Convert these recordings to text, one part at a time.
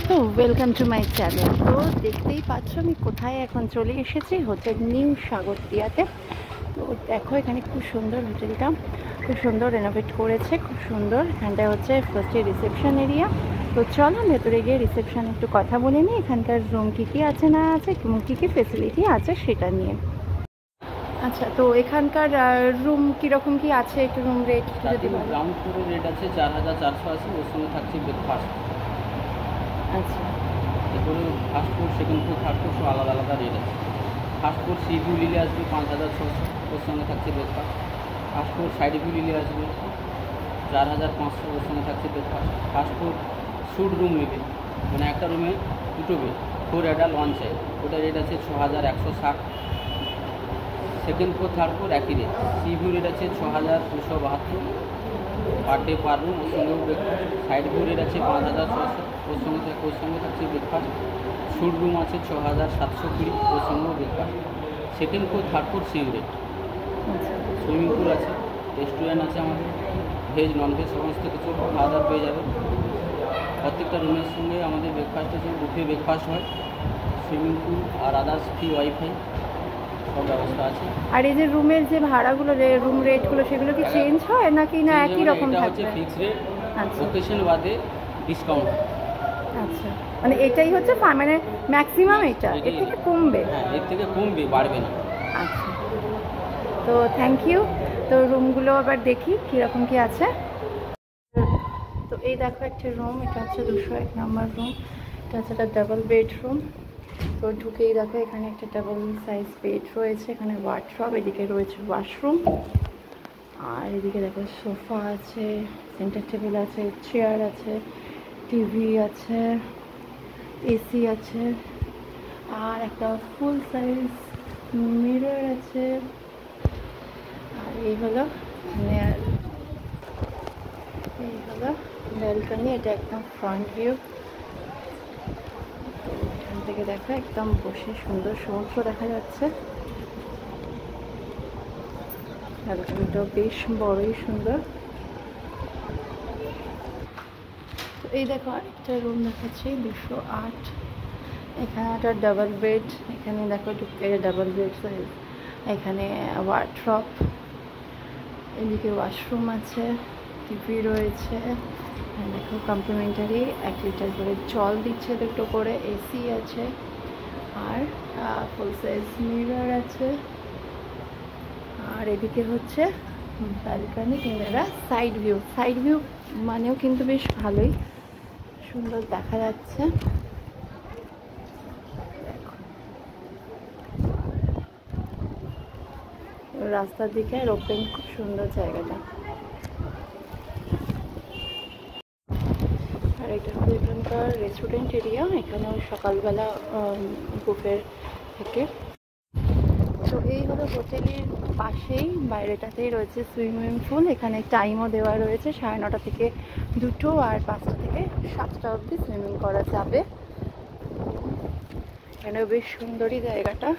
তো welcome to my channel. তো দেখতেই পাচ্ছ আমি কোথায় এখন চলে এসেছি, হোটেল নিউ সাগরদিয়াতে। তো দেখো এখানে খুব সুন্দর হোটেলটা, খুব সুন্দর রেনোভেট করেছে, খুব সুন্দর। এখানটা হচ্ছে ফার্স্টে রিসেপশন এরিয়া। তো চলো ভেতরে গিয়ে রিসেপশনে একটু কথা বলে নিই, এখানকার রুম কী কী আছে না আছে, কী কী ফেসিলিটি আছে সেটা নিয়ে। আচ্ছা, তো এখানকার রুম কীরকম কী আছে, একটু রুম রেট যদি বলো। গ্রাউন্ড ফ্লোরের রেট আছে 4480, ওর সঙ্গে থাকছে ব্রেকফাস্ট। আচ্ছা, এরপরে first floor, second floor, third floor সব আলাদা আলাদা রেট আছে। ফার্স্ট ফ্লোর সি ভিউ নিলে আসবে 5600, ওর সঙ্গে থাকছে breakfast. First floor side view নিলে আসবে 4500, ওর সঙ্গে থাকছে breakfast. First floor sweet room নিলে, মানে একটা রুমে দুটো বেড, 4 অ্যাডাল্ট 1 চাইল্ড, ওটা রেট আছে 6160। সেকেন্ড ফ্লোর থার্ড ফ্লোর একই রেট। সি ভিউ রেট আছে 6272 পার ডে পার রুম, ওর সঙ্গেও ব্রেকফাস্ট। সাইড ভিউ রেট আছে 5600, ওর সঙ্গে থাকছে ব্রেকফাস্ট। স্যুট রুম আছে 6720, ওর সঙ্গেও breakfast. Second floor third floor same rate. Swimming pool আছে, রেস্টুরেন্ট আছে আমাদের, ভেজ নন ভেজ সমস্ত কিছু খাওয়া দাওয়া পেয়ে যাবে। প্রত্যেকটা রুমের সঙ্গে আমাদের ব্রেকফাস্টের জন্য বুফে ব্রেকফাস্ট হয়। সুইমিং পুল আর আদার্স ফ্রি ওয়াইফাই সব ব্যবস্থা আছে। আর এই যে রুমের যে ভাড়াগুলো, রুম রেটগুলো, সেগুলো কি চেঞ্জ হয় নাকি না একই রকম এটা থাকবে? হচ্ছে ফিক্স রেট, আচ্ছা লোকেশন বাদে ডিসকাউন্ট। আচ্ছা, মানে এটাই হচ্ছে মানে ম্যাক্সিমাম, এটা এর থেকে কমবে? হ্যাঁ, এর থেকে কমবে, বাড়বে না। আচ্ছা, তো থ্যাংক ইউ। তো রুমগুলো আবার দেখি কীরকম কী আছে। তো এই দেখো একটা রুম, এটা হচ্ছে 201 নম্বর রুম। এটা হচ্ছে একটা ডাবল বেডরুম। তো ঢুকেই দেখো এখানে একটা ডাবল সাইজ বেড রয়েছে, এখানে ওয়ার্ডরোব, এদিকে রয়েছে ওয়াশরুম। আর এদিকে দেখো সোফা আছে, সেন্টার টেবিল আছে, চেয়ার আছে, টিভি আছে, এসি আছে, আর একটা ফুল সাইজ মিরর আছে। আর এই হলো ব্যালকনি, এটা একদম ফ্রন্ট ভিউ। এখান থেকে দেখো একদম বসে সুন্দর সমুদ্র দেখা যাচ্ছে। ব্যালকনিটাও বেশ বড়ই সুন্দর। তো এই দেখো আরেকটা রুম দেখাচ্ছি, 208। এখানে একটা ডাবল বেড, এখানে দেখো ঢুকতে ডাবল বেড সাইজ, এখানে ওয়ার্ডরোব, এদিকে ওয়াশরুম আছে, টিভি রয়েছে। দেখো কমপ্লিমেন্টারি 1 লিটার করে জল দিচ্ছে, দুটো করে এসি আছে, আর ফুল সাইজ মিরর আছে। আর এদিকে হচ্ছে ব্যালকনি কিংবা সাইড ভিউ মানেও কিন্তু বেশ ভালোই সুন্দর দেখা যাচ্ছে। রাস্তার দিকে আর ওপেন, খুব সুন্দর জায়গাটা। আর এটা হলো এখানকার রেস্টুরেন্ট এরিয়া, এখানেও সকালবেলা বুফের থেকে। তো এই হলো হোটেলের পাশেই, বাইরেটাতেই রয়েছে সুইমিং পুল। এখানে টাইমও দেওয়া রয়েছে, 9:30 থেকে 2 আর 5টা থেকে 7টা অবধি সুইমিং করা যাবে। এখানেও বেশ সুন্দরই জায়গাটা।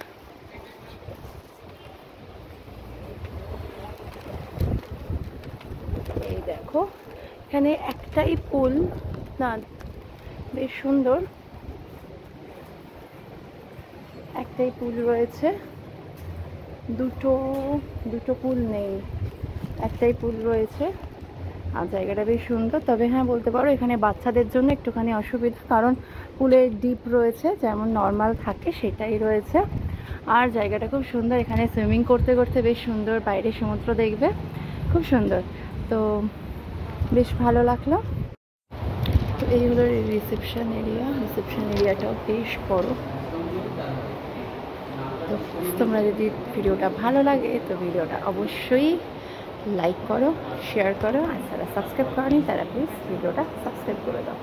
এই দেখো এখানে একটাই পুল, না বেশ সুন্দর, একটাই পুল রয়েছে। দুটো পুল নেই, একটাই পুল রয়েছে। আর জায়গাটা বেশ সুন্দর, তবে হ্যাঁ বলতে পারো এখানে বাচ্চাদের জন্য একটুখানি অসুবিধা, কারণ পুলের ডিপ রয়েছে, যেমন নর্মাল থাকে সেটাই রয়েছে। আর জায়গাটা খুব সুন্দর, এখানে সুইমিং করতে করতে বেশ সুন্দর বাইরে সমুদ্র দেখবে, খুব সুন্দর। তো বেশ ভালো লাগলো। তো এই হলো রিসেপশন এরিয়াটাও বেশ বড়। তো তোমরা যদি ভিডিওটা ভালো লাগে তো ভিডিওটা অবশ্যই লাইক করো, শেয়ার করো, আর যারা সাবস্ক্রাইব করেনি তারা প্লিজ ভিডিওটা সাবস্ক্রাইব করে দাও।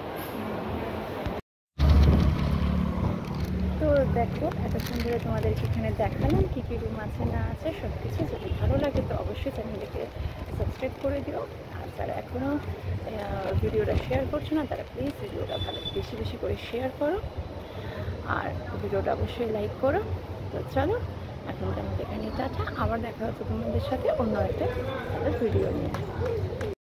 তো দেখো এতক্ষণ ধরে তোমাদেরকে এখানে দেখালাম কী কী রুম আছে না আছে সব কিছু। যদি ভালো লাগে তো অবশ্যই চ্যানেলটিকে সাবস্ক্রাইব করে দিও। আর যারা এখনও ভিডিওটা শেয়ার করছো না তারা প্লিজ ভিডিওটা বেশি বেশি করে শেয়ার করো, আর ভিডিওটা অবশ্যই লাইক করো। তো চলো এখনকার মতো এখানেই টাটা, আবার দেখা হচ্ছে তোমাদের সাথে অন্য একটা ভিডিও নিয়ে।